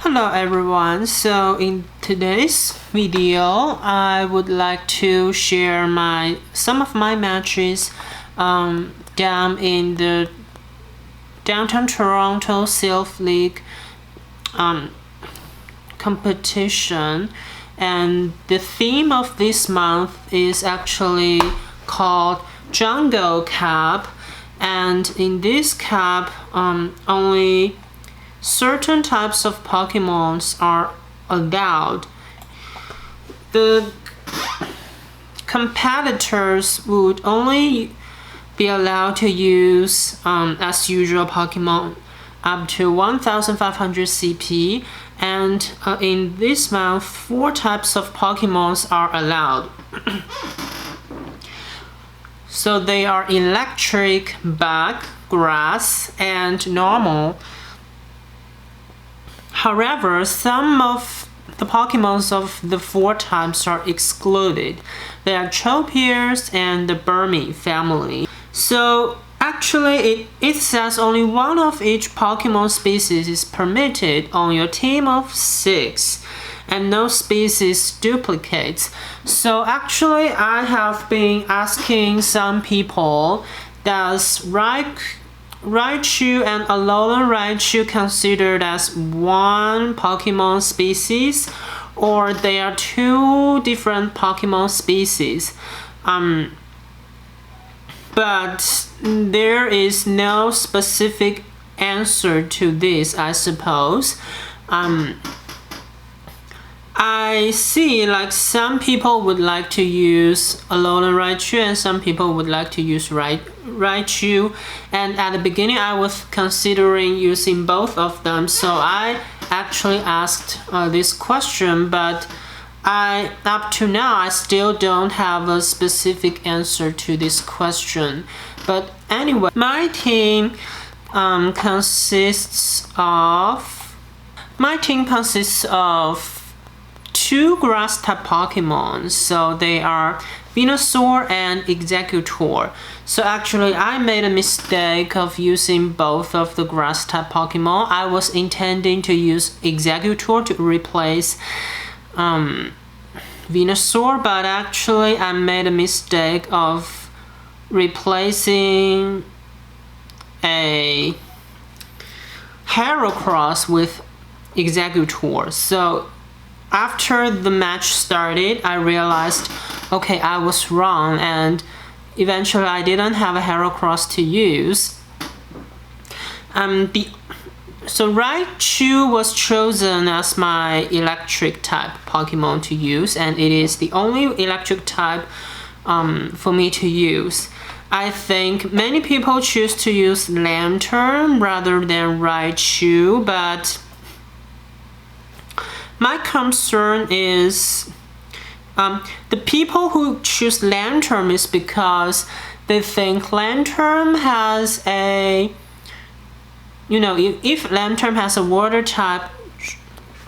Hello everyone, so in today's video I would like to share some of my matches down in the Downtown Toronto Sylph League competition, and the theme of this month is actually called Jungle Cup, and in this cup only certain types of Pokemons are allowed. The competitors would only be allowed to use, as usual, Pokemon up to 1500 CP, and in this month 4 types of Pokemons are allowed. So they are electric, bug, grass, and normal. However, some of the Pokemons of the 4 types are excluded. They are Tropius and the Burmy family. So actually it says only one of each Pokemon species is permitted on your team of 6, and no species duplicates. So actually I have been asking some people, does Raichu and Alolan Raichu considered as one Pokemon species, or they are 2 different Pokemon species? But there is no specific answer to this, I suppose. I see like some people would like to use Alolan Raichu and some people would like to use Raichu, and at the beginning I was considering using both of them, so I actually asked this question, but up to now I still don't have a specific answer to this question. But anyway, my team consists of 2 grass type Pokemon, so they are Venusaur and Executor. So actually I made a mistake of using both of the grass type Pokemon. I was intending to use Executor to replace Venusaur, but actually I made a mistake of replacing a Heracross with Executor. So after the match started, I realized, okay, I was wrong, and eventually I didn't have a Heracross to use. So Raichu was chosen as my electric type Pokemon to use, and it is the only electric type for me to use. I think many people choose to use Lantern rather than Raichu, but my concern is the people who choose Lantern is because they think Lantern has a, if Lantern has a water type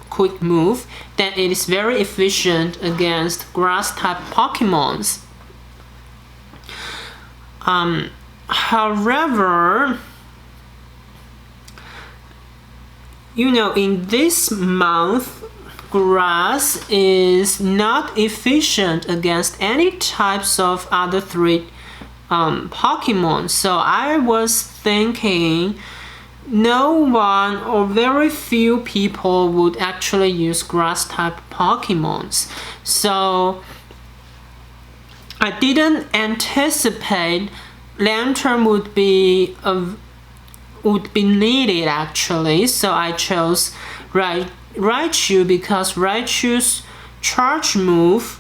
quick move, then it is very efficient against grass type Pokemons. However, in this month, grass is not efficient against any types of other 3 Pokemon. So I was thinking no one or very few people would actually use grass type Pokemons. So I didn't anticipate Lantern would be needed actually. So I chose Raichu because Raichu's charge move,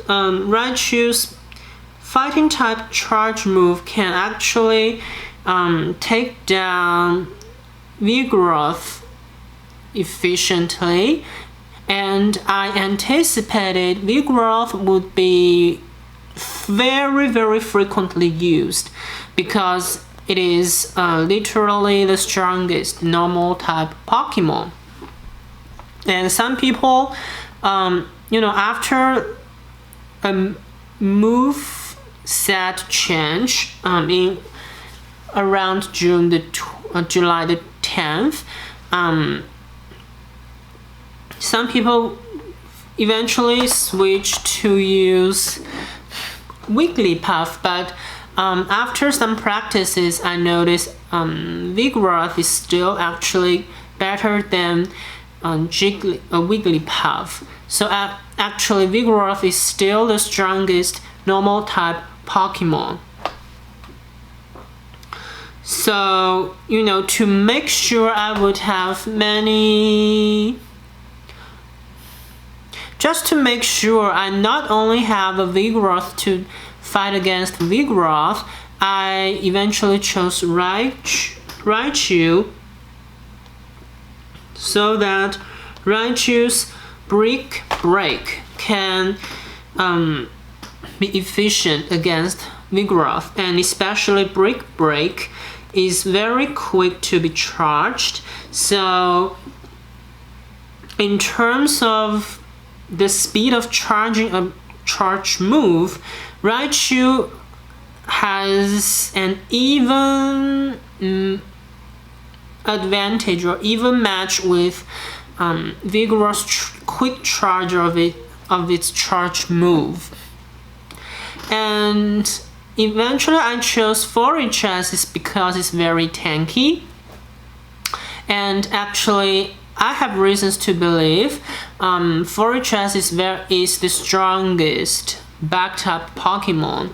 Raichu's fighting type charge move can actually take down Vigoroth efficiently, and I anticipated Vigoroth would be very, very frequently used because it is literally the strongest normal type Pokemon. And some people, after a move set change in around June the July the 10th, some people eventually switch to use Wigglypuff, but after some practices, I noticed Vigoroth is still actually better than Wigglypuff. So actually, Vigoroth is still the strongest normal type Pokemon. So, to make sure I would have many... Just to make sure I not only have a Vigoroth to fight against Vigoroth, I eventually chose Raichu, so that Raichu's Brick Break can be efficient against Vigoroth, and especially Brick Break is very quick to be charged. So in terms of the speed of charging a charge move, Raichu has an even advantage or even match with Vigoroth's quick charge of its charge move. And eventually I chose Forretress because it's very tanky, and actually I have reasons to believe Forretress is the strongest back-type Pokemon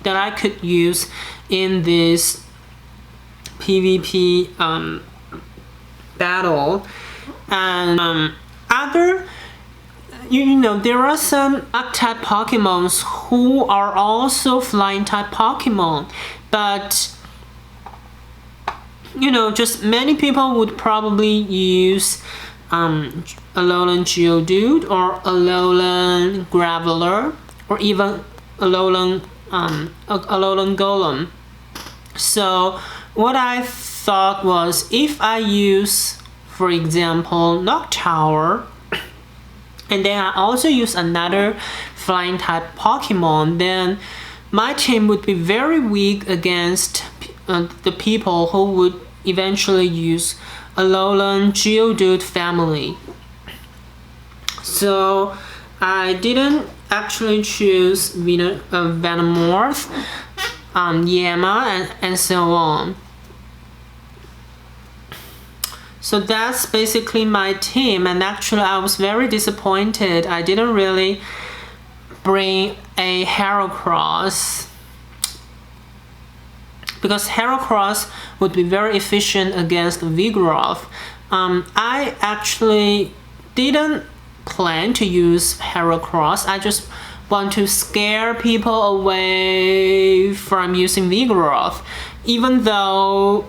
that I could use in this PvP battle. And there are some back-type Pokemons who are also flying-type Pokemon, but just many people would probably use Alolan Geodude or Alolan Graveler, or even Alolan Golem. So what I thought was, if I use, for example, Noctower, and then I also use another flying type Pokemon, then my team would be very weak against the people who would eventually use Alolan Geodude family. So I didn't actually choose Venomoth, Yama, and so on. So that's basically my team, and actually I was very disappointed. I didn't really bring a Heracross, because Heracross would be very efficient against Vigoroth. I actually didn't plan to use Heracross. I just want to scare people away from using Vigoroth, even though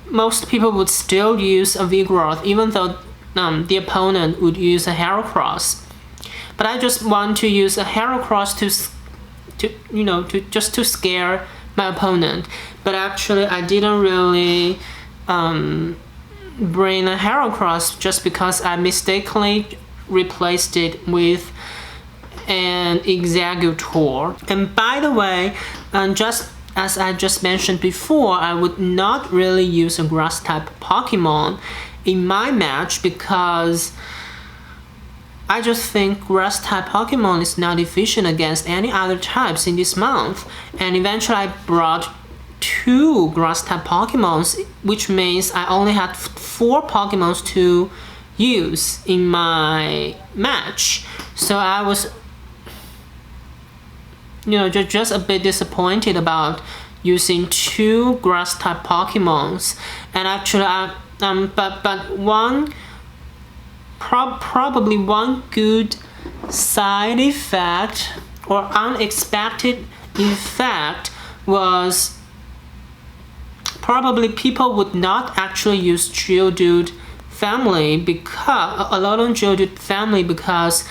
most people would still use a Vigoroth, even though the opponent would use a Heracross. But I just want to use a Heracross to scare my opponent. But actually I didn't really bring a Heracross, just because I mistakenly replaced it with an Exeggutor. And by the way, just as I just mentioned before, I would not really use a grass type Pokemon in my match, because I just think grass type Pokemon is not efficient against any other types in this month. And eventually I brought 2 grass type Pokemons, which means I only had 4 Pokemons to use in my match. So I was just a bit disappointed about using 2 grass type Pokemons. And actually probably one good side effect or unexpected effect was probably people would not actually use Geodude family, because Alolan Geodude family, because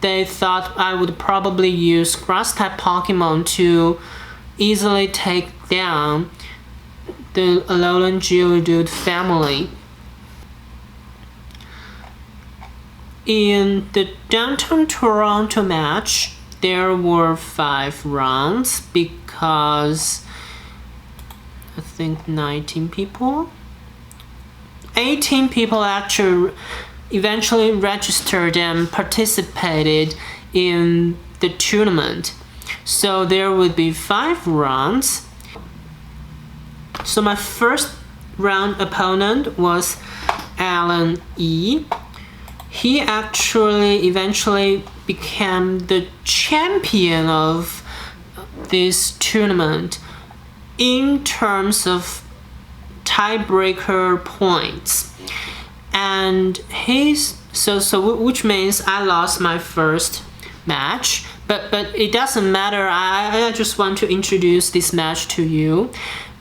they thought I would probably use grass type Pokemon to easily take down the Alolan Geodude family. In the Downtown Toronto match, there were 5 rounds, because I think 19 people. 18 people actually eventually registered and participated in the tournament. So there would be 5 rounds. So my first round opponent was Alan E. He actually eventually became the champion of this tournament in terms of tiebreaker points, and which means I lost my first match, but it doesn't matter. I just want to introduce this match to you.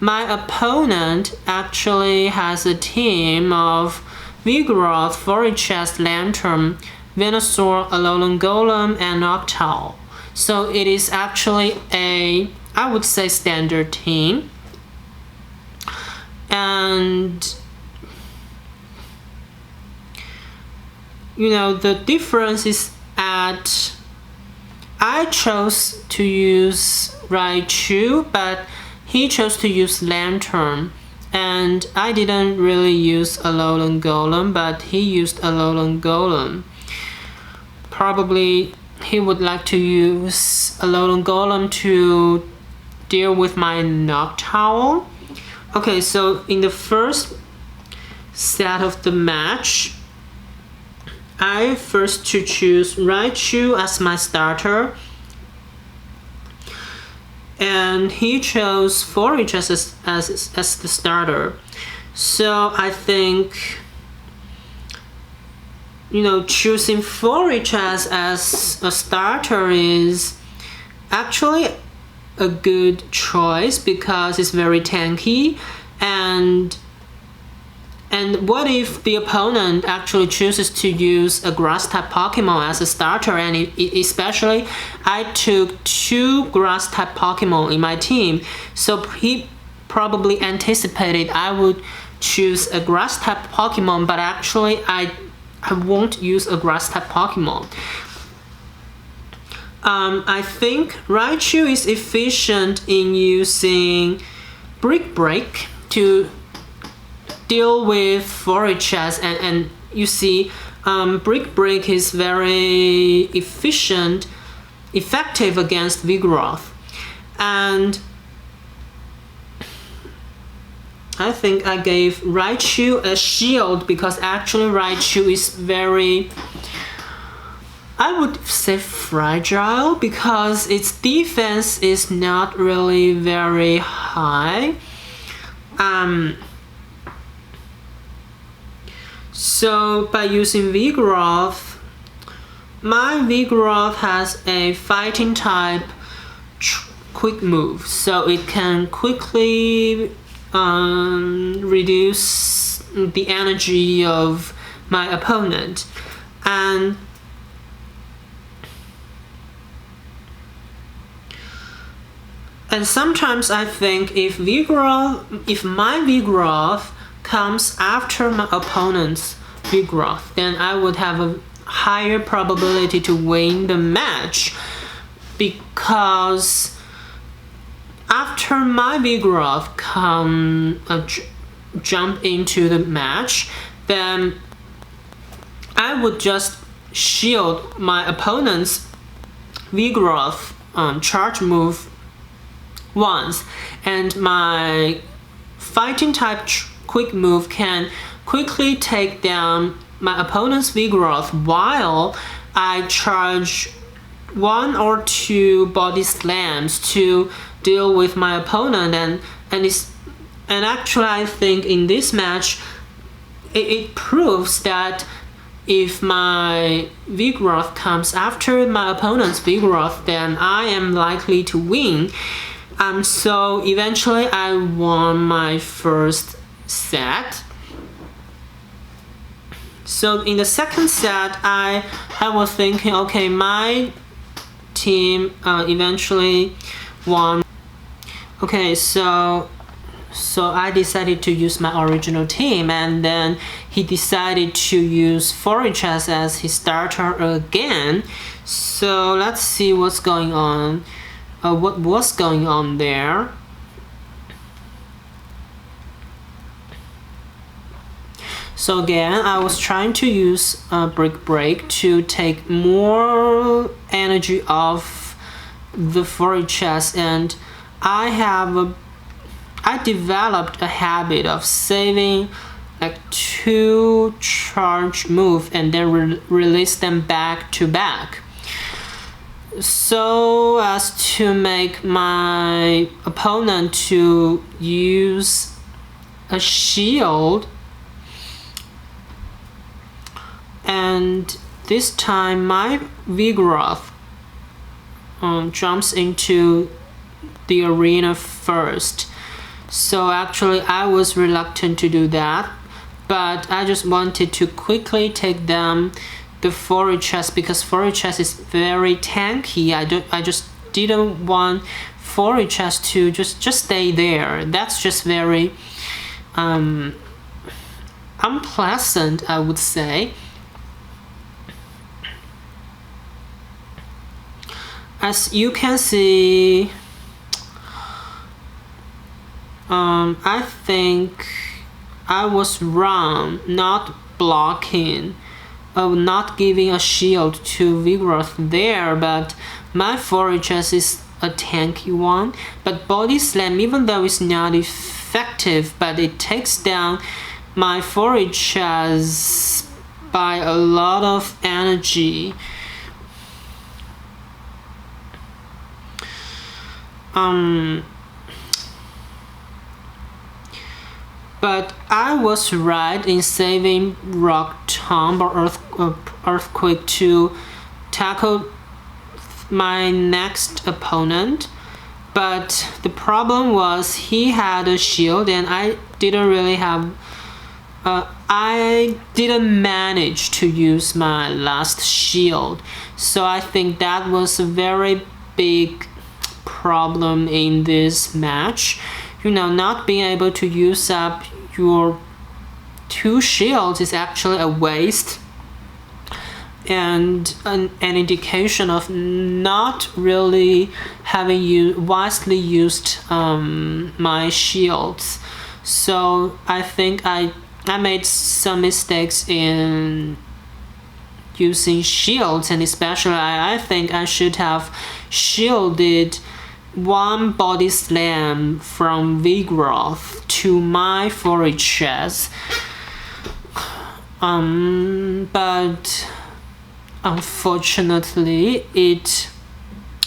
My opponent actually has a team of Vigoroth, Forretress, Lantern, Venusaur, Alolan Golem, and Noctowl. So it is actually a, I would say, standard team. And you know, the difference is at I chose to use Raichu, but he chose to use Lantern. And I didn't really use Alolan Golem, but he used Alolan Golem. Probably he would like to use Alolan Golem to deal with my Noctowl. Okay, so in the first set of the match, I first to choose Raichu as my starter, and he chose Forretress as the starter. So I think, you know, choosing Forretress as a starter is actually a good choice because it's very tanky. And what if the opponent actually chooses to use a grass type Pokemon as a starter, and especially I took 2 grass type Pokemon in my team, so he probably anticipated I would choose a grass type Pokemon, but actually I won't use a grass type Pokemon. I think Raichu is efficient in using Brick Break to deal with Forretress, and you see, Brick Break is very effective against Vigoroth. And I think I gave Raichu a shield because actually Raichu is very, I would say, fragile because its defense is not really very high. So by using Vigoroth, my Vigoroth has a fighting type quick move, so it can quickly reduce the energy of my opponent. And sometimes I think if my Vigoroth comes after my opponent's Vigoroth, then I would have a higher probability to win the match, because after my Vigoroth jump into the match, then I would just shield my opponent's Vigoroth charge move once, and my fighting type quick move can quickly take down my opponent's Vigoroth while I charge 1 or 2 body slams to deal with my opponent. And actually I think in this match it proves that if my Vigoroth comes after my opponent's Vigoroth, then I am likely to win. So eventually I won my first set. So in the second set, I was thinking, okay, my team eventually won. Okay, so I decided to use my original team, and then he decided to use Forretress as his starter again. So let's see what's going on. What was going on there. So again, I was trying to use Brick Break to take more energy off the Forretress, and I developed a habit of saving like 2 charge move and then release them back to back, so as to make my opponent to use a shield. And this time my Vigoroth jumps into the arena first. So actually I was reluctant to do that, but I just wanted to quickly take down the Forretress because Forretress is very tanky. I just didn't want Forretress to just stay there. That's just very unpleasant, I would say. As you can see, I think I was wrong not blocking, not giving a shield to Vigoroth there, but my Forretress is a tanky one. But Body Slam, even though it's not effective, but it takes down my Forretress by a lot of energy. But I was right in saving Rock Tomb or Earthquake to tackle my next opponent. But the problem was he had a shield and I didn't really have. I didn't manage to use my last shield, so I think that was a very big problem in this match. Not being able to use up your 2 shields is actually a waste and an indication of not really having wisely used my shields. So I think I made some mistakes in using shields, and especially I think I should have shielded 1 Body Slam from Vigoroth to my Forretress. But unfortunately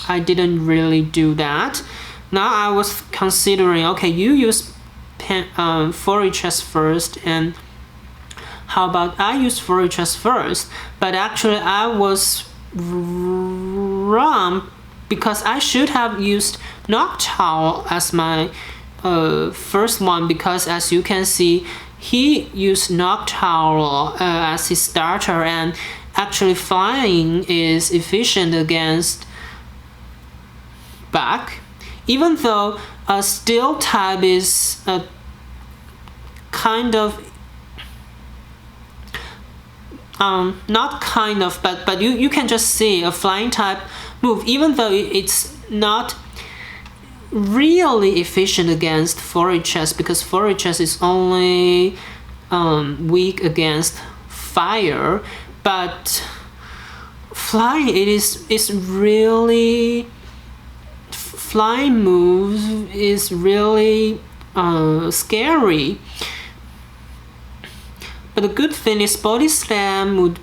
I didn't really do that. Now I was considering, okay, you use Forretress first, and how about I use Forretress first? But actually I was wrong, because I should have used Noctowl as my first one, because as you can see, he used Noctowl as his starter, and actually flying is efficient against back, even though Steel type is a kind of not kind of, but you can just see a flying type move, even though it's not really efficient against Forretress, because Forretress is only weak against fire. But flying, it's really, flying moves is really scary. But the good thing is Body Slam would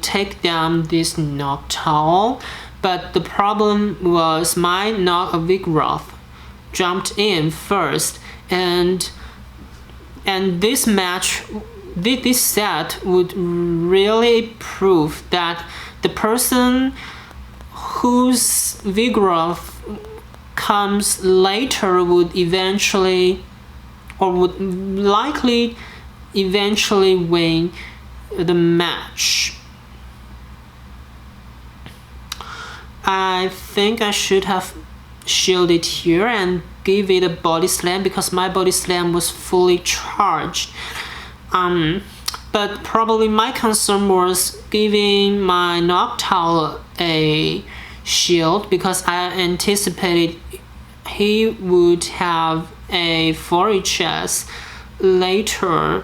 take down this Noctowl, but the problem was my Vigoroth jumped in first, and this match, this set would really prove that the person whose Vigoroth comes later would eventually, or would likely eventually win the match. I think I should have shielded here and give it a Body Slam, because my Body Slam was fully charged. But probably my concern was giving my Noctowl a shield, because I anticipated he would have a Forretress later,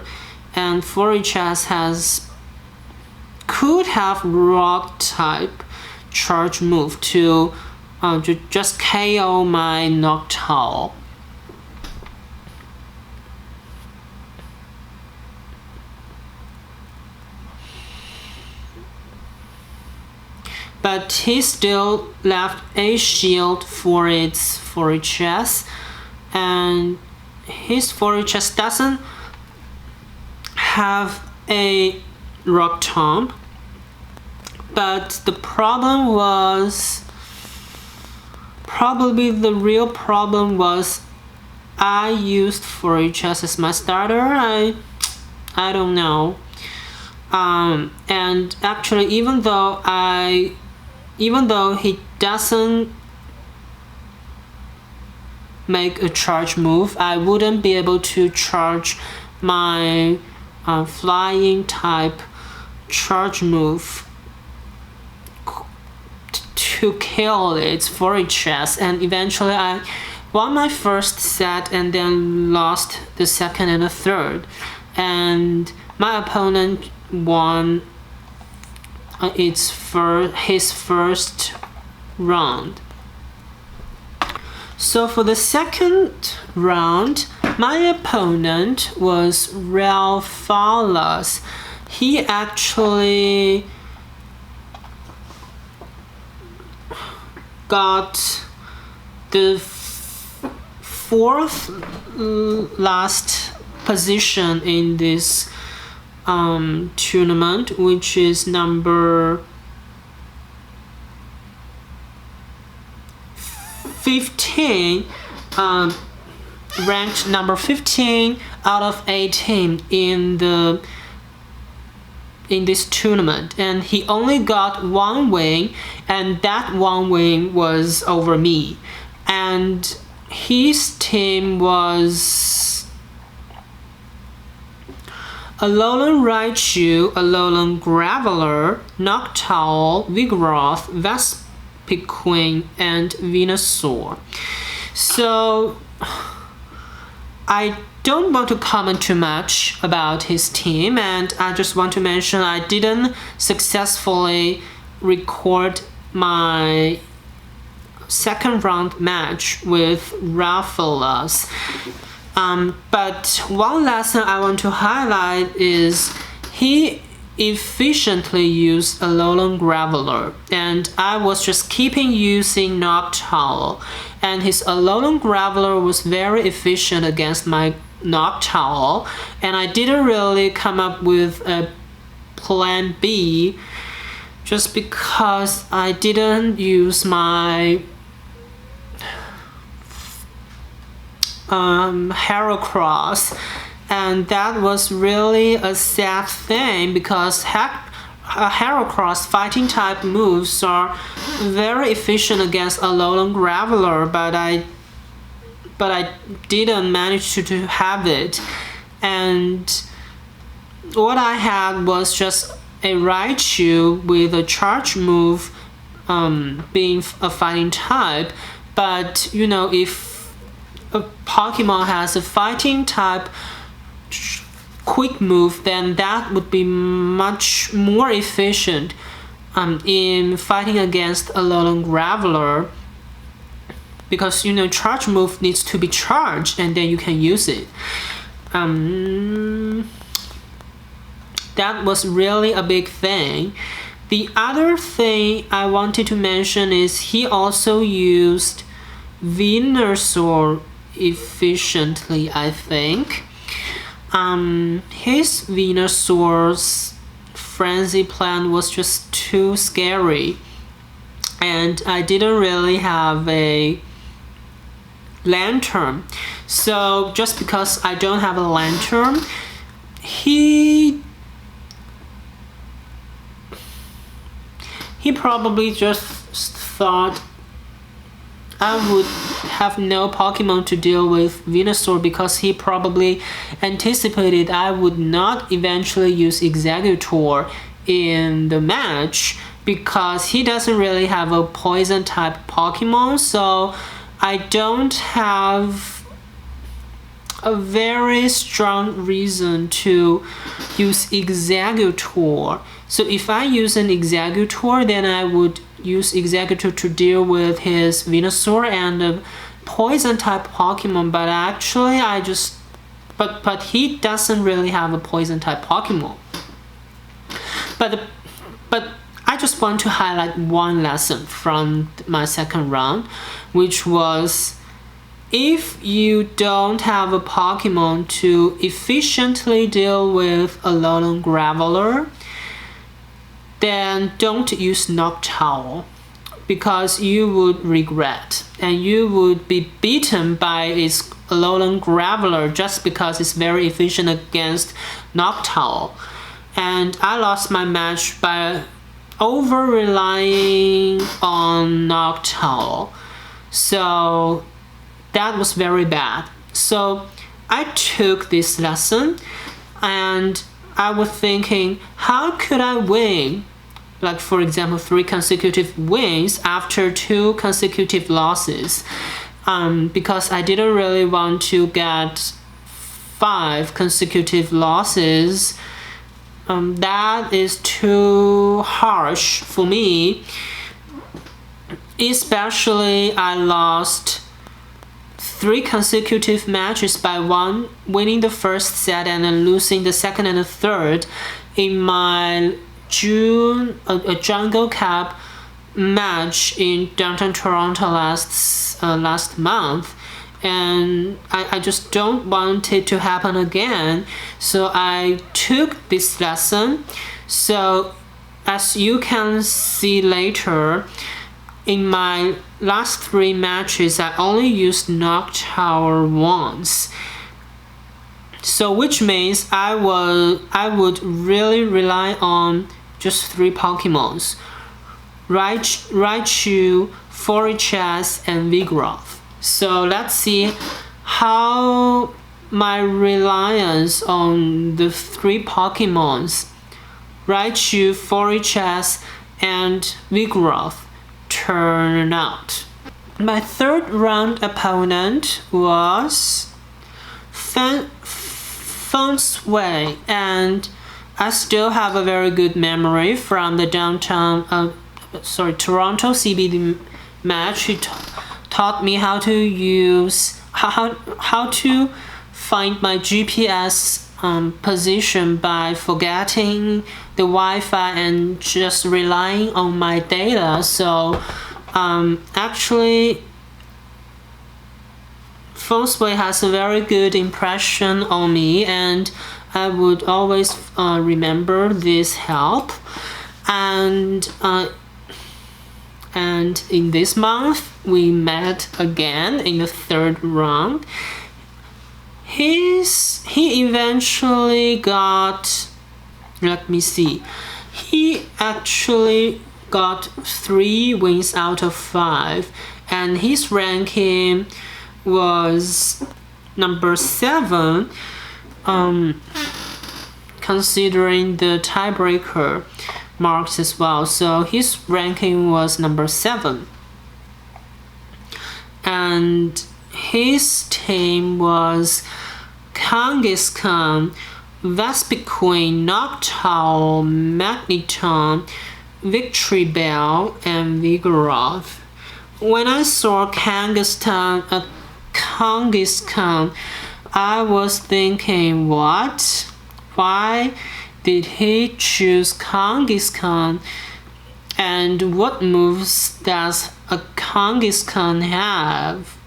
and Forretress could have rock type charge move to just KO my Noctowl. But he still left a shield for its Forretress, and his Forretress doesn't have a Rock Tomb. But the problem was, probably the real problem was, I used Forretress as my starter. I don't know. And actually, even though he doesn't make a charge move, I wouldn't be able to charge my flying type charge move to kill its Forretress, and eventually I won my first set and then lost the second and the third, and my opponent won his first round. So for the second round, my opponent was Raichu. He actually got the fourth last position in this tournament, which is number 15, ranked number 15 out of 18 in this tournament, and he only got one win, and that one win was over me. And his team was Alolan Raichu, Alolan Graveler, Noctowl, Vigoroth, Vespiquen, and Venusaur. So I don't want to comment too much about his team, and I just want to mention I didn't successfully record my second round match with Raichu. But one lesson I want to highlight is he efficiently used Alolan Graveler, and I was just keeping using Noctowl, and his Alolan Graveler was very efficient against my Noctowl, and I didn't really come up with a plan B just because I didn't use my Heracross, and that was really a sad thing because Heracross fighting type moves are very efficient against Alolan Graveler, but I didn't manage to have it, and what I had was just a Raichu with a charge move, being a fighting type. But you know, if a Pokemon has a fighting type quick move, then that would be much more efficient in fighting against Alolan Graveler, because you know, charge move needs to be charged and then you can use it. That was really a big thing. The other thing I wanted to mention is he also used Venusaur efficiently, I think. His Venusaur's frenzy plan was just too scary, and I didn't really have a lantern. So just because I don't have a lantern, he probably just thought I would have no Pokemon to deal with Venusaur, because he probably anticipated I would not eventually use Exeggutor in the match, because he doesn't really have a poison type Pokemon, so I don't have a very strong reason to use Executor. So if I use an Executor, then I would use Executor to deal with his Venusaur and the poison type Pokemon, but actually but he doesn't really have a poison type Pokemon. But I just want to highlight one lesson from my second round, which was if you don't have a Pokemon to efficiently deal with a Alolan Graveler, then don't use Noctowl, because you would regret and you would be beaten by its Alolan Graveler just because it's very efficient against Noctowl. And I lost my match by over relying on Noctowl. So that was very bad. So I took this lesson and I was thinking, how could I win? Like, for example, 3 consecutive wins after 2 consecutive losses. Because I didn't really want to get 5 consecutive losses. That is too harsh for me. Especially I lost 3 consecutive matches by winning the first set and then losing the second and the third in my a Jungle Cup match in downtown Toronto last month, and I just don't want it to happen again. So I took this lesson. So as you can see later, in my last 3 matches, I only used Noctowl once. So which means I would really rely on just 3 Pokemons: Raichu, Forretress, and Vigoroth. So let's see how my reliance on the 3 Pokemons, Raichu, Forretress, and Vigoroth, turned out. My third round opponent was Way, and I still have a very good memory from the Toronto CBD match. He taught me how to use how to find my GPS position by forgetting the Wi-Fi and just relying on my data. So actually, Way has a very good impression on me, and I would always remember this help. And in this month we met again in the 3rd round. He eventually got, let me see, he actually got 3 wins out of 5, and his ranking was number 7, considering the tiebreaker marks as well. So his ranking was number 7, and his team was Kangaskhan, Vespiquen, Noctowl, Magneton, Victreebel, and Vigoroth. When I saw Kangaskhan, I was thinking, what? Why did he choose Kangaskhan? And what moves does a Kangaskhan have?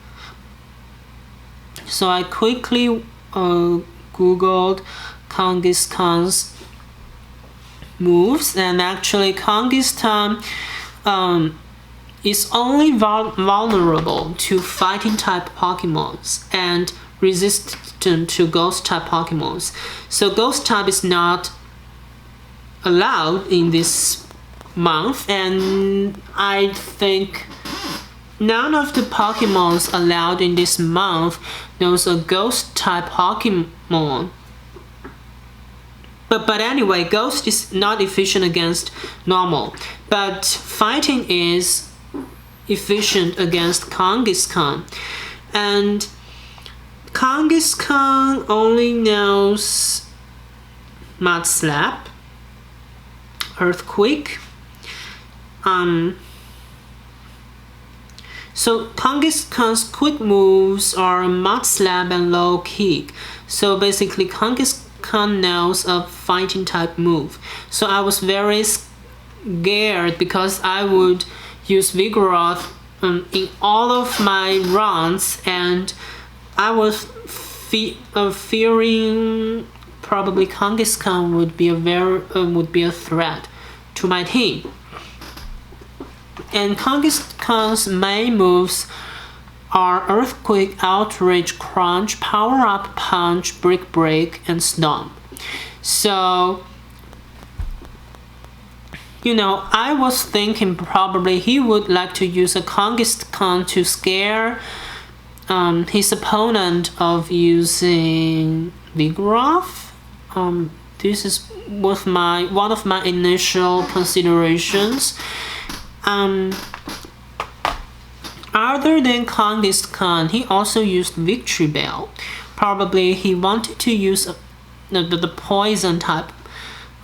So I quickly googled Kangaskhan's moves, and actually Kangaskhan is only vulnerable to fighting type Pokemons and resistant to ghost type Pokemons. So ghost type is not allowed in this month, and I think none of the Pokemons allowed in this month knows a ghost type Pokemon. But anyway, ghost is not efficient against normal, but fighting is efficient against Kangaskhan. And Kangaskhan only knows Mud Slap, Earthquake. So Kangaskhan's quick moves are Mud Slap and Low Kick. So basically Kangaskhan knows a fighting type move. So I was very scared because I would use Vigoroth in all of my runs, and I was fearing probably Kangaskhan would be a threat to my team. And Kangaskhan's main moves are Earthquake, Outrage, Crunch, Power Up, Punch, Brick Break, and Stomp. So, I was thinking probably he would like to use a Kangaskhan to scare his opponent of using Vigoroth. This was one of my initial considerations. Other than Kangaskhan, he also used Victory Bell. Probably he wanted to use the poison type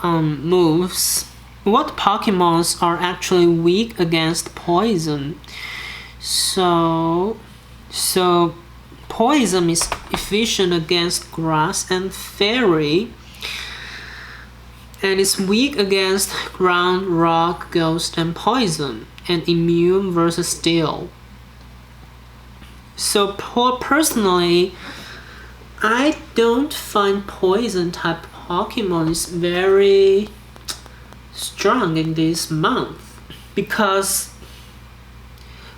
moves. What Pokemons are actually weak against poison? So poison is efficient against grass and fairy, and is weak against ground, rock, ghost, and poison, and immune versus steel. So personally, I don't find poison type Pokemon is very strong in this month, because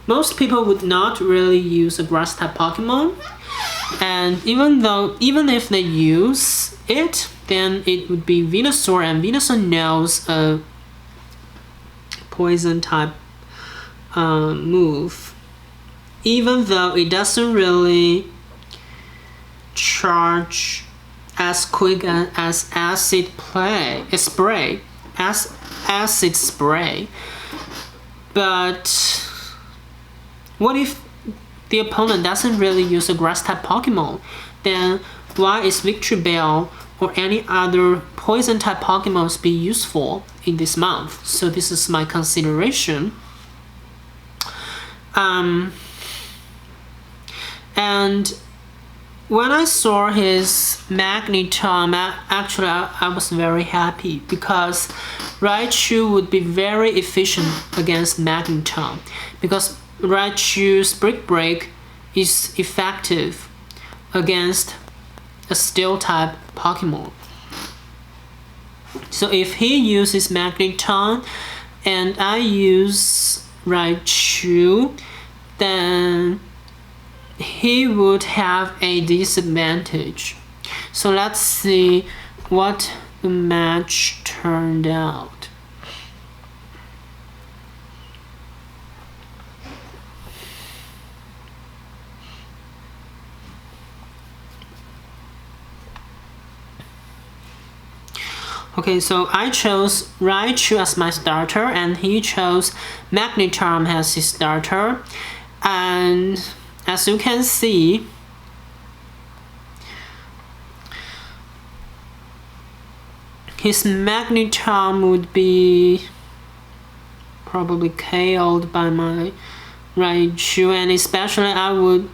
most people would not really use a grass type Pokemon, and even if they use it, then it would be Venusaur, and Venusaur knows a poison type move, even though it doesn't really charge as quick as acid spray. But what if the opponent doesn't really use a grass type Pokemon? Then why is Victory Bell or any other poison type Pokemons be useful in this month? So this is my consideration. And when I saw his Magneton, actually I was very happy, because Raichu would be very efficient against Magneton, because Raichu's Brick Break is effective against a Steel type Pokemon. So if he uses Magneton and I use Raichu, then he would have a disadvantage. So let's see what the match turned out. Okay, so I chose Raichu as my starter, and he chose Magneton as his starter. And as you can see, his Magneton would be probably KO'd by my Raichu, and especially I would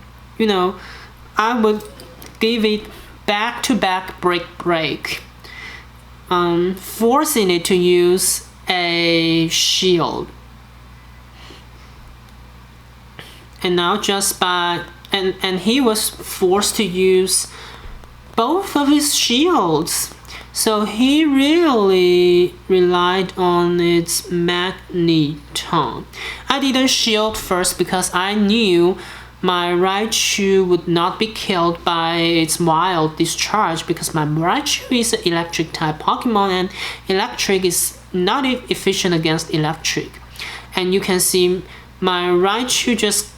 give it back-to-back Brick Break, forcing it to use a shield. And now and he was forced to use both of his shields. So he really relied on its Magneton. I didn't shield first because I knew my Raichu would not be killed by its wild discharge, because my Raichu is an electric type Pokemon, and electric is not efficient against electric. And you can see my Raichu just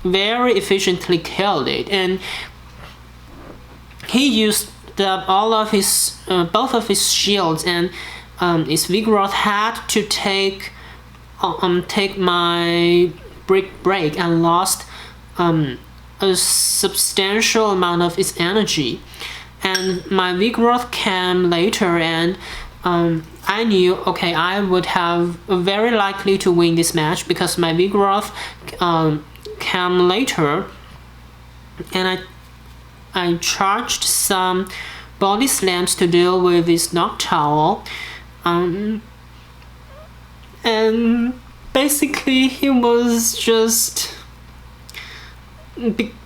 very efficiently killed it, and he used both of his shields, and his Vigoroth had to take my Brick Break and lost a a substantial amount of its energy. And my Vigoroth came later, and I knew, okay, I would have very likely to win this match because my Vigoroth came later, and I charged some body slams to deal with this Noctowl, and basically he was just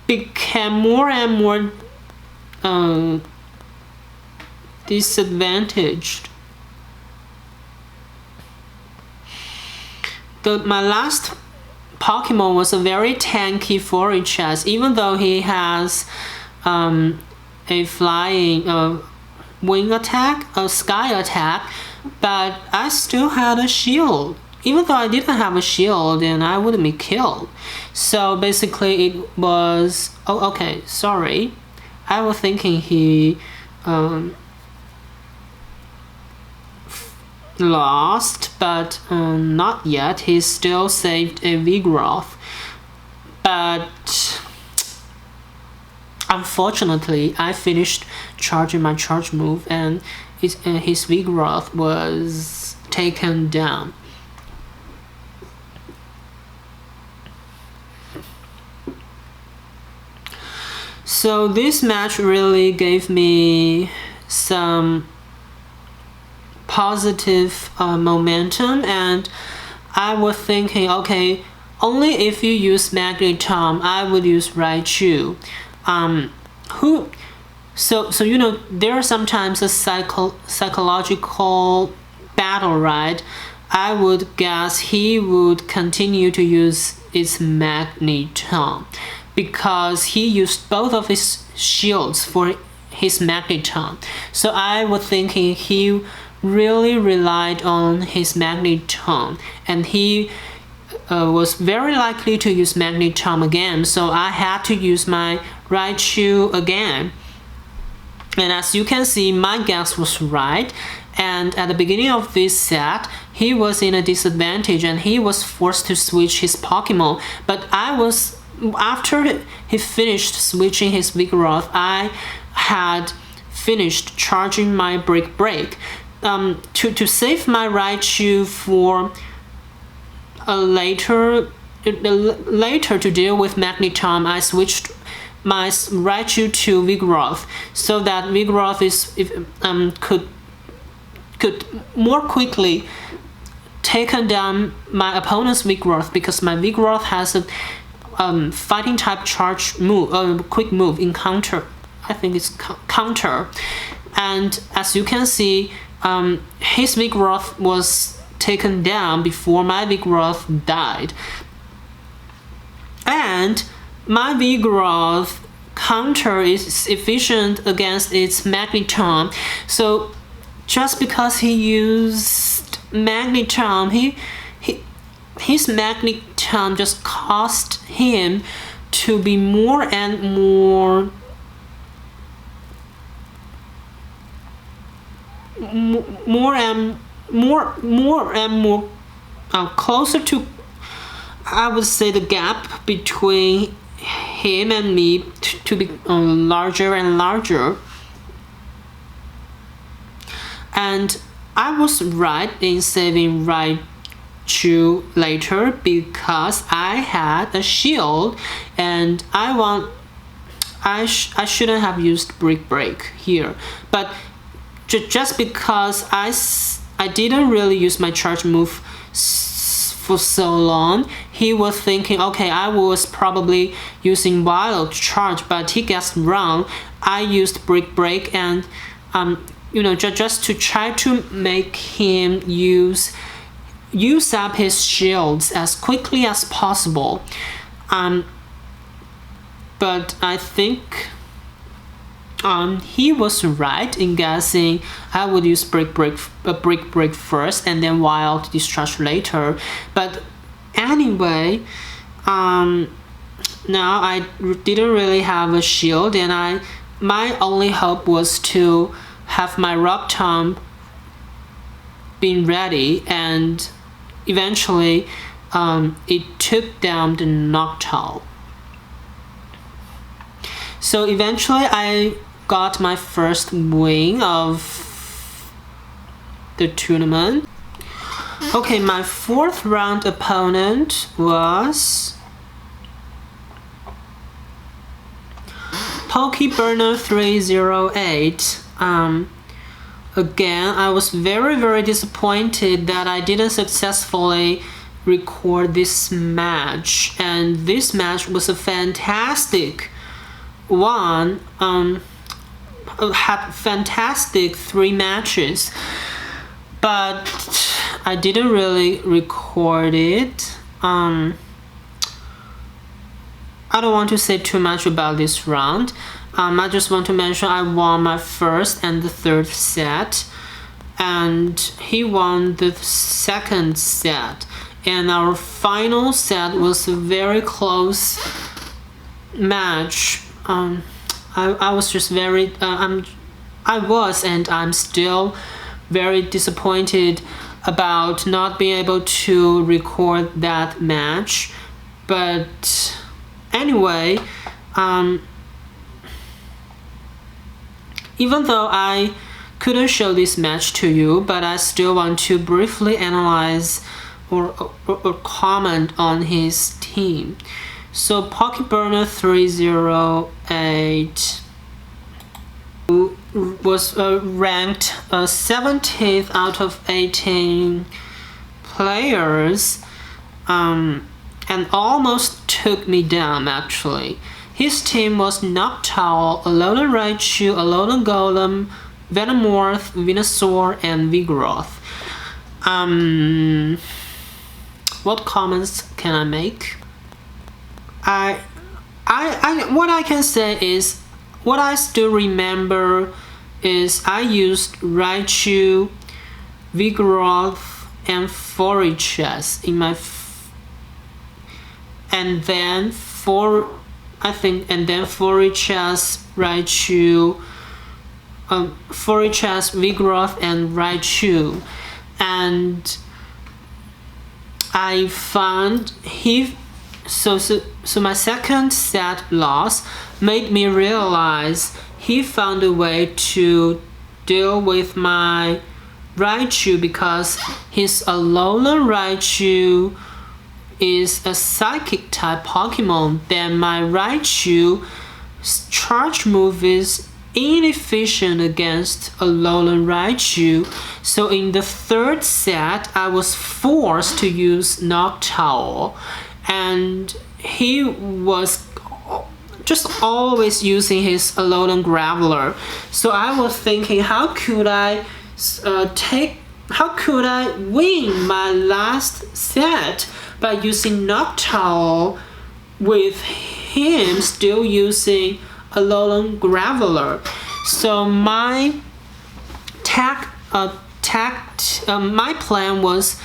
became more and more disadvantaged. My last Pokemon was a very tanky Forretress, even though he has a flying wing attack, a sky attack, but I still had a shield. Even though I didn't have a shield, then I wouldn't be killed. So basically it was, oh okay, sorry. I was thinking he lost, but not yet. He still saved a Vigoroth, but unfortunately I finished charging my charge move, and his Vigoroth was taken down. So this match really gave me some positive momentum, and I was thinking, okay, only if you use Magneton, I would use Raichu. So you know, there are sometimes a psychological battle, right? I would guess he would continue to use its Magneton because he used both of his shields for his Magneton. So I was thinking he really relied on his Magneton, and he was very likely to use Magneton again, so I had to use my Raichu again. And as you can see, my guess was right, and at the beginning of this set, he was in a disadvantage and he was forced to switch his Pokemon. But after he finished switching his Vigoroth, I had finished charging my Brick Break. To save my Raichu for later to deal with Magneton, I switched my Raichu to Vigoroth, so that Vigoroth could more quickly take down my opponent's Vigoroth, because my Vigoroth has a fighting type charge move, quick move in counter. I think it's counter, and as you can see, his Vigoroth was taken down before my Vigoroth died. And my Vigoroth counter is efficient against its Magneton. So just because he used Magneton, his Magneton just caused him to be more and more closer to, I would say, the gap between him and me to be larger and larger. And I was right in saving Raichu later because I had a shield, and I shouldn't have used Brick Break here, but just because I didn't really use my charge move for so long, he was thinking, okay, I was probably using Wild Charge, but he guessed wrong. I used Brick Break, and you know, just to try to make him use up his shields as quickly as possible. But I think he was right in guessing I would use Brick Break first and then Wild Discharge later. But anyway, now I didn't really have a shield, and my only hope was to have my Rock Tomb being ready, and eventually it took down the Noctowl. So eventually I got my first win of the tournament. Okay, my 4th round opponent was Pokeburner 308. Again, I was very disappointed that I didn't successfully record this match, and this match was a fantastic one. Had fantastic 3 matches, but I didn't really record it. I don't want to say too much about this round. I just want to mention I won my 1st and the 3rd set, and he won the 2nd set. And our final set was a very close match. I was just very, I was and I'm still very disappointed about not being able to record that match. But anyway, even though I couldn't show this match to you, but I still want to briefly analyze or comment on his team. So Pokeburner 308 was ranked 17th out of 18 players, and almost took me down actually. His team was Noctowl, Alolan Raichu, Alolan Golem, Venomoth, Venusaur, and Vigoroth. What comments can I make? What I can say is, what I still remember is I used Raichu, Vigoroth, and Forretress in my and then Forretress, Raichu, Forretress, Vigoroth, and Raichu, and I found so my 2nd set loss made me realize he found a way to deal with my Raichu, because his Alolan Raichu is a psychic type Pokemon. Then my Raichu's charge move is inefficient against Alolan Raichu. So in the 3rd set, I was forced to use Noctowl, and he was just always using his Alolan Graveler. So I was thinking, how could I win my last set by using Noctowl with him still using Alolan Graveler? So my my plan was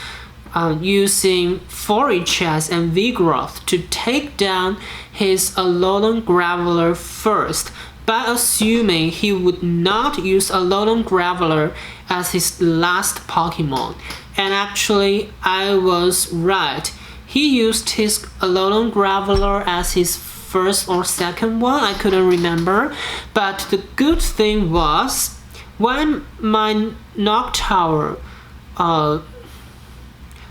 using Forretress and Vigoroth to take down his Alolan Graveler first, by assuming he would not use Alolan Graveler as his last Pokemon. And actually, I was right. He used his Alolan Graveler as his 1st or 2nd one, I couldn't remember. But the good thing was, when my Noctowl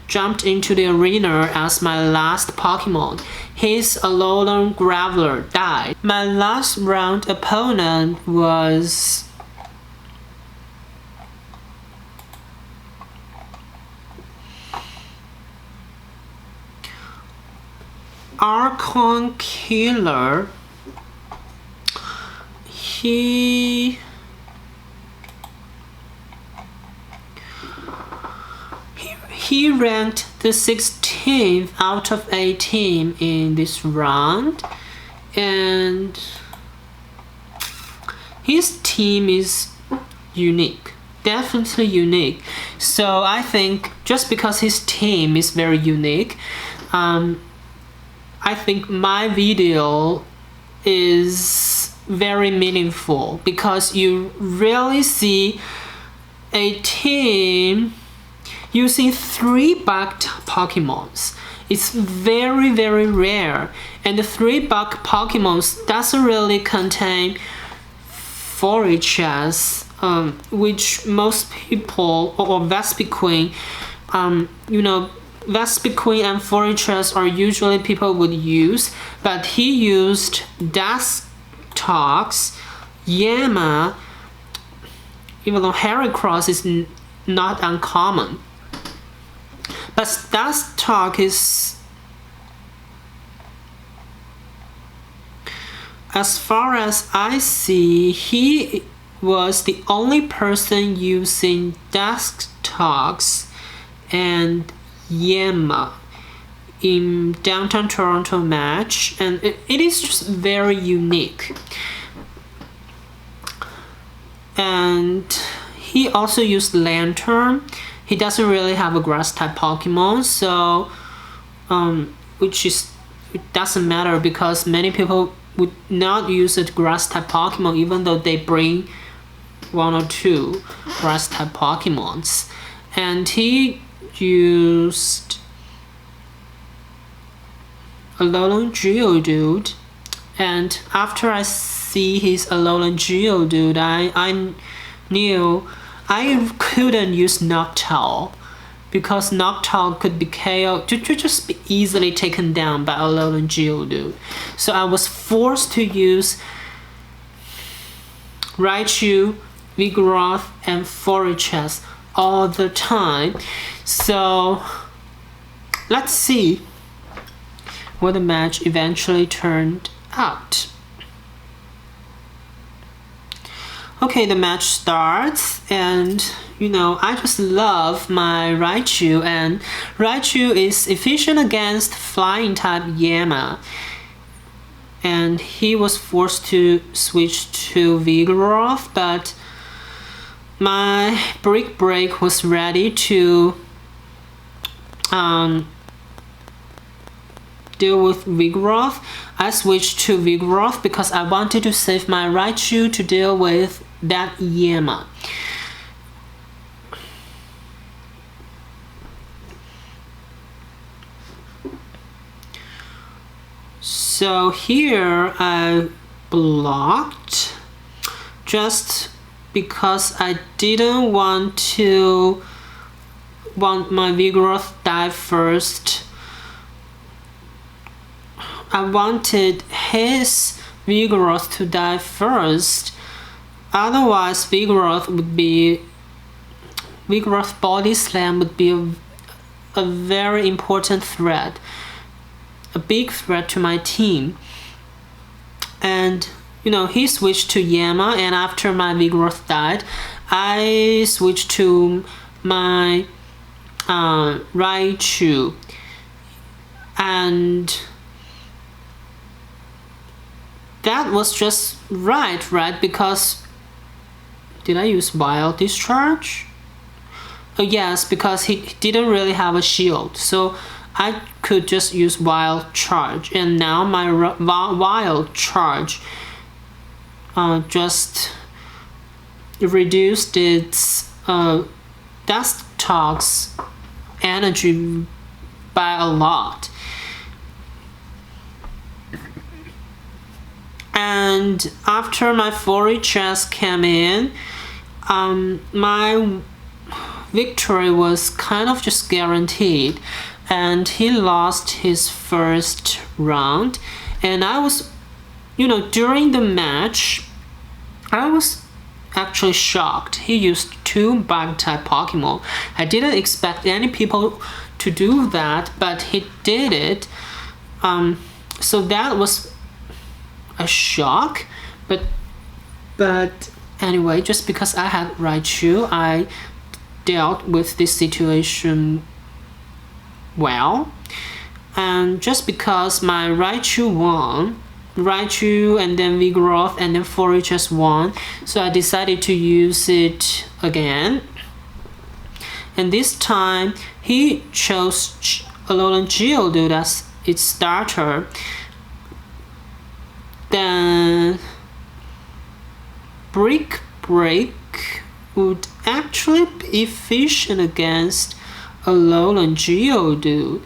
jumped into the arena as my last Pokemon, his Alolan Graveler died. My last round opponent was Archon Killer. He ranked the 16th out of 18 in this round, and his team is unique, definitely unique. So I think just because his team is very unique, I think my video is very meaningful, because you rarely see a team using 3 bugged Pokemons. It's very, very rare. And the 3-buck Pokemon doesn't really contain Forretress, which most people, or Vespiquen, Vespiquen and Forretress are usually people would use, but he used Dustox, Yama, even though Heracross is not uncommon. But Dustox is, as far as I see, he was the only person using Dustox and Yama in downtown Toronto match, and it is just very unique. And he also used Lantern. He doesn't really have a grass type Pokemon, so it doesn't matter because many people would not use a grass type Pokemon even though they bring 1 or 2 grass type Pokemons. And he used Alolan Geodude, and after I see his Alolan Geodude, I knew I couldn't use Noctowl because Noctowl could be KO to just be easily taken down by Alolan Geodude. So I was forced to use Raichu, Vigoroth, and Forretress all the time. So let's see what the match eventually turned out. Okay, the match starts, and I just love my Raichu, and Raichu is efficient against flying type Yama, and he was forced to switch to Vigoroth, but my Brick Break was ready to deal with Vigoroth. I switched to Vigoroth because I wanted to save my Raichu to deal with that Yama. So here I blocked just because I didn't want my Vigoroth die first. I wanted his Vigoroth to die first. Otherwise, Vigoroth Body Slam would be a very important threat, a big threat to my team. And he switched to Yama, and after my Vigoroth died, I switched to my Raichu, and that was just right? Because did I use Wild Discharge? Oh yes, because he didn't really have a shield, so I could just use Wild Charge, and now my Wild Charge just reduced its Dustox energy by a lot. And after my Forretress came in, my victory was kind of just guaranteed, and he lost his first round. And I was, during the match, I was actually shocked. He used 2 bug type Pokemon. I didn't expect any people to do that, but he did it. So that was a shock, but anyway, just because I had Raichu, I dealt with this situation well. And just because my Raichu won, and then Vigoroth and then Forretress won, so I decided to use it again. And this time he chose Alolan Geodude as its starter. Then Brick Break would actually be efficient against Alolan Geodude.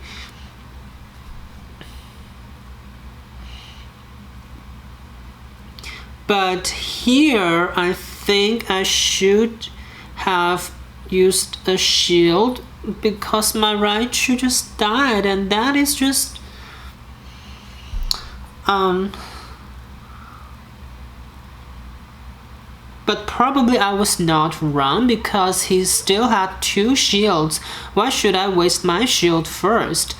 But here, I think I should have used a shield because my Raichu just died, and that is just but probably I was not wrong because he still had 2 shields. Why should I waste my shield first?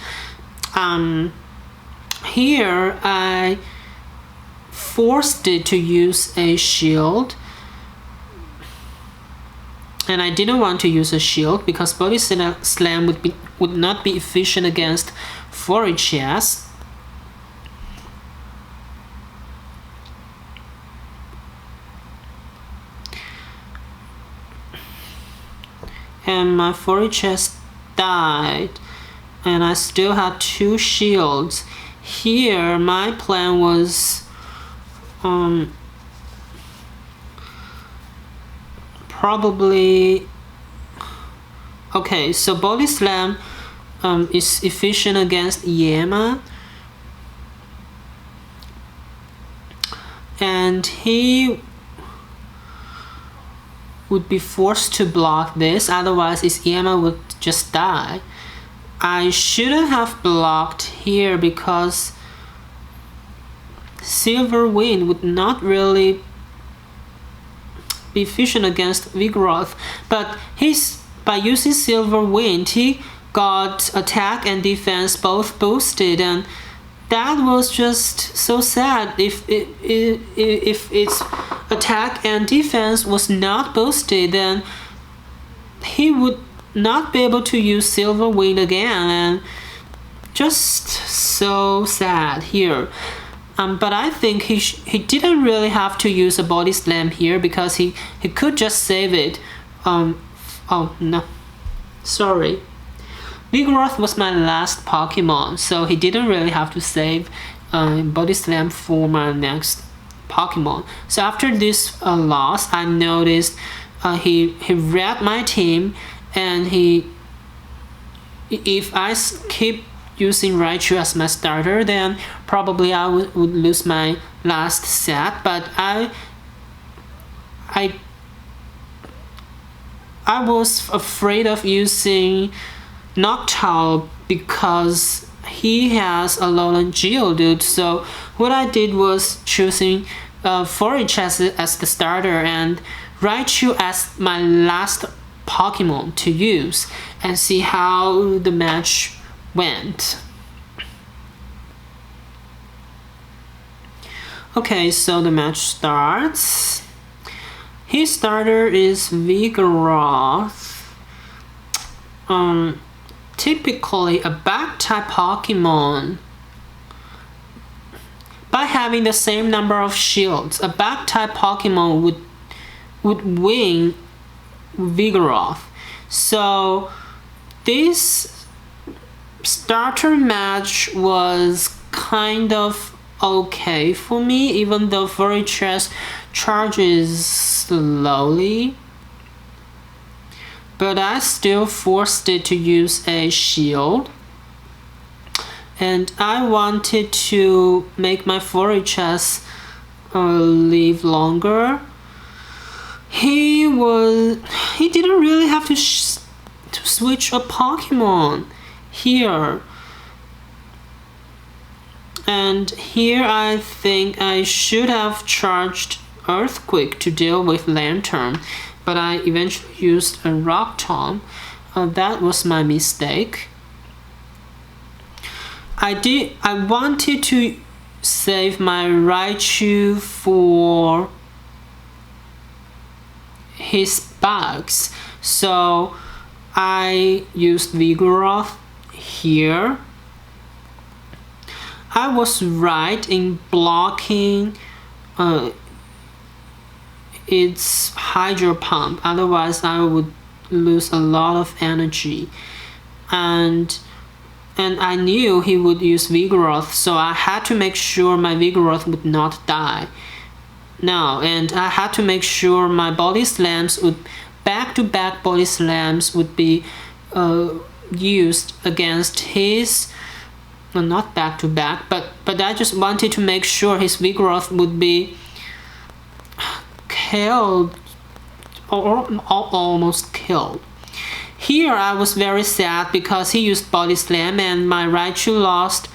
Here I forced it to use a shield, and I didn't want to use a shield because Body Slam would not be efficient against Forretress. And my Forretress died, and I still had 2 shields. Here, my plan was probably okay. So Body Slam is efficient against Yama, and he would be forced to block this, otherwise his Yama would just die. I shouldn't have blocked here because Silver Wind would not really be efficient against Vigoroth, but by using Silver Wind, he got attack and defense both boosted, and that was just so sad. If its attack and defense was not boosted, then he would not be able to use Silver Wind again, and just so sad here. But I think he didn't really have to use a Body Slam here because he could just save it. Oh no, sorry. Vigoroth was my last Pokemon, so he didn't really have to save Body Slam for my next Pokemon. So after this loss, I noticed he read my team, and if I keep using Raichu as my starter, then probably I would lose my last set. But I was afraid of using Noctowl because he has a Alolan Geodude. So what I did was choosing Forretress as the starter and Raichu as my last Pokemon to use, and see how the match went. Okay, so the match starts. His starter is Vigoroth. Typically a Bug-type Pokemon. By having the same number of shields, a Bug-type Pokemon would win Vigoroth. So this starter match was kind of okay for me, even though Forretress charges slowly. But I still forced it to use a shield, and I wanted to make my Forretress live longer. He didn't really have to switch a Pokemon here. And here I think I should have charged Earthquake to deal with Lantern, but I eventually used a Rock Tomb. That was my mistake. I wanted to save my Raichu for his bugs, so I used Vigoroth here. I was right in blocking its Hydro Pump, otherwise I would lose a lot of energy, and I knew he would use Vigoroth, so I had to make sure my Vigoroth would not die. No, and I had to make sure my Body Slams would back-to-back Body Slams would be used against his. Well, not back-to-back, but I just wanted to make sure his Vigoroth would be killed or almost killed. Here I was very sad because he used Body Slam and my Raichu lost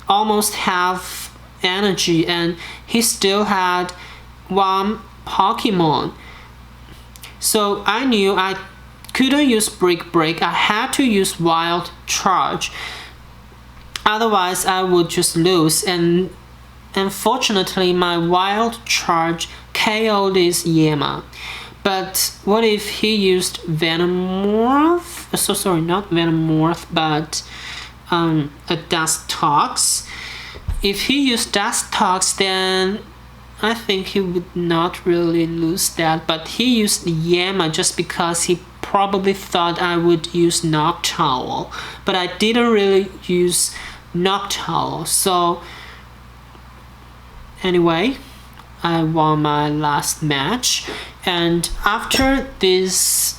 almost half energy and he still had one Pokemon. So I knew I couldn't use Brick Break. I had to use Wild Charge. Otherwise I would just lose, and unfortunately my Wild Charge KO'd this Yema. But what if he used Venomoth? So sorry, not Venomoth, but a Dustox. If he used Dustox, then I think he would not really lose that. But he used Yema just because he probably thought I would use Noctowl. But I didn't really use Noctowl. So anyway, I won my last match, and after this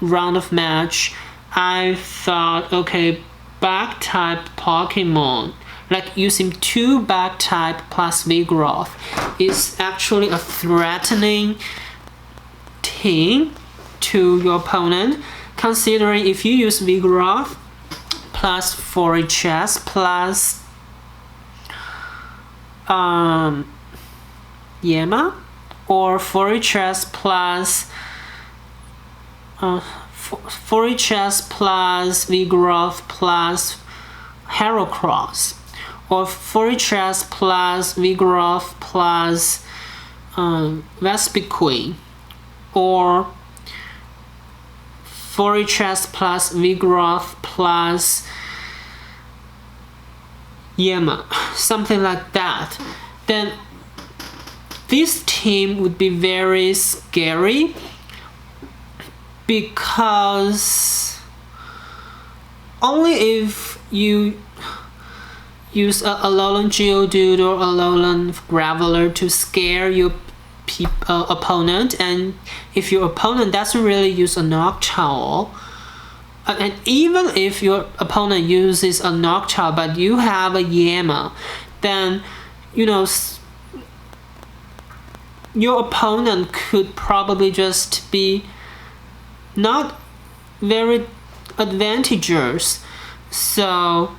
round of match I thought, okay, back type Pokemon, like using 2 back type plus Vigoroth is actually a threatening team to your opponent, considering if you use Vigoroth plus Forretress plus Yema, or Forretress plus Vigoroth plus Heracross, or Forretress plus Vigoroth plus Vespiquen, or Forretress plus Vigoroth plus Yema, something like that, then this team would be very scary, because only if you use a Alolan Geodude or Alolan Graveler to scare your opponent, and if your opponent doesn't really use a Noctowl, and even if your opponent uses a Noctowl but you have a Yema, then your opponent could probably just be not very advantageous. So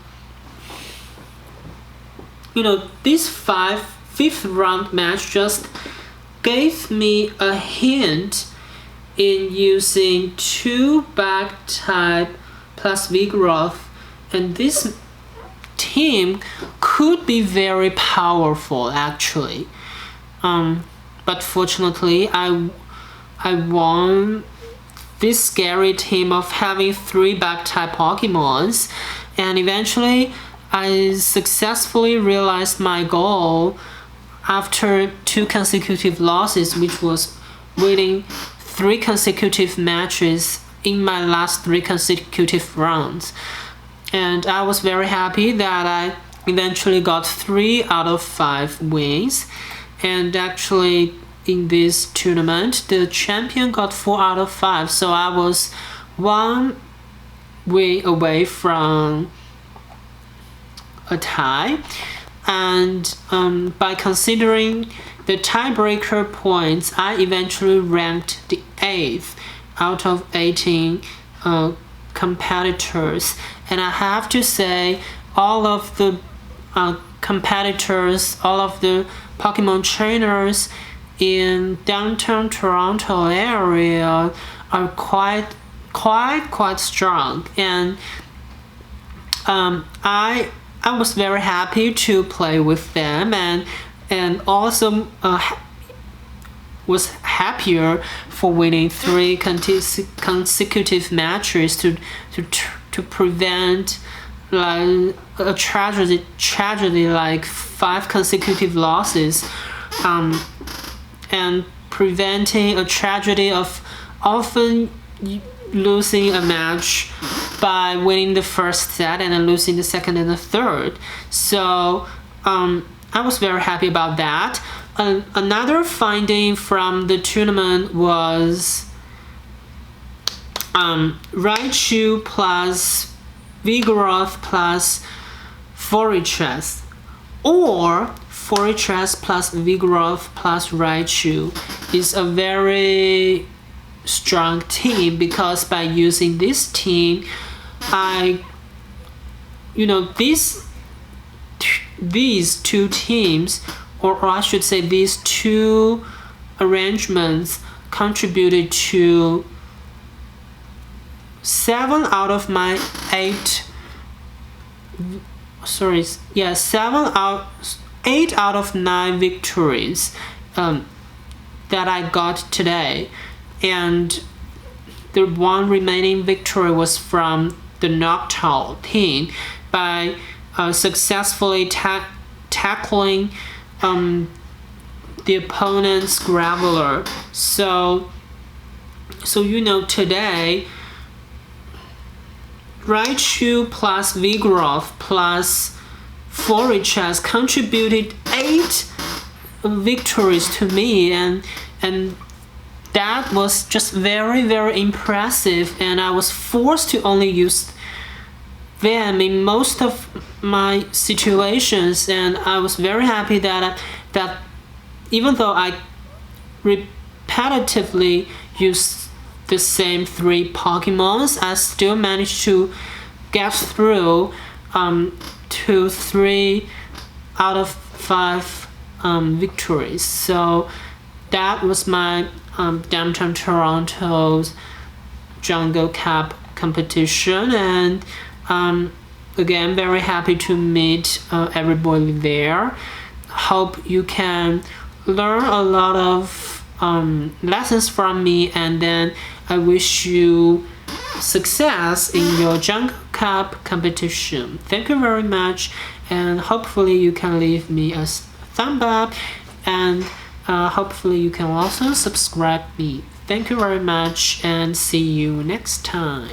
this fifth round match just gave me a hint in using 2 back type plus Vigoroth, and this team could be very powerful actually. But fortunately I won this scary team of having 3 back type Pokemons, and eventually I successfully realized my goal after 2 consecutive losses, which was winning 3 consecutive matches in my last 3 consecutive rounds. And I was very happy that I eventually got 3 out of 5 wins. And actually in this tournament the champion got 4 out of 5, so I was 1 win away from a tie. And by considering the tiebreaker points, I eventually ranked the 8th out of 18 competitors. And I have to say, all of the competitors, all of the Pokemon trainers in downtown Toronto area are quite strong, and I was very happy to play with them, and also was happier for winning 3 consecutive matches to prevent like a tragedy like 5 consecutive losses, and preventing a tragedy of often losing a match by winning the first set and then losing the second and the third. So I was very happy about that. Another finding from the tournament was Raichu plus Vigoroth plus Forretress, or Forretress plus Vigoroth plus Raichu is a very strong team, because by using this team, these two teams, or I should say these two arrangements, contributed to 7 out of 8 out of 9 victories that I got today. And the one remaining victory was from the Noctowl team by successfully tackling the opponent's Graveler. So today, Raichu plus Vigoroth plus Forretress contributed 8 victories to me, and that was just very, very impressive, and I was forced to only use them in most of my situations, and I was very happy that even though I repetitively used the same 3 Pokemons, I still managed to get through to 3 out of 5 victories. So that was my Downtown Toronto's Jungle Cup competition, and again, very happy to meet everybody there. Hope you can learn a lot of lessons from me, and then I wish you success in your Jungle Cup competition. Thank you very much, and hopefully you can leave me a thumb up, and hopefully you can also subscribe me. Thank you very much, and see you next time.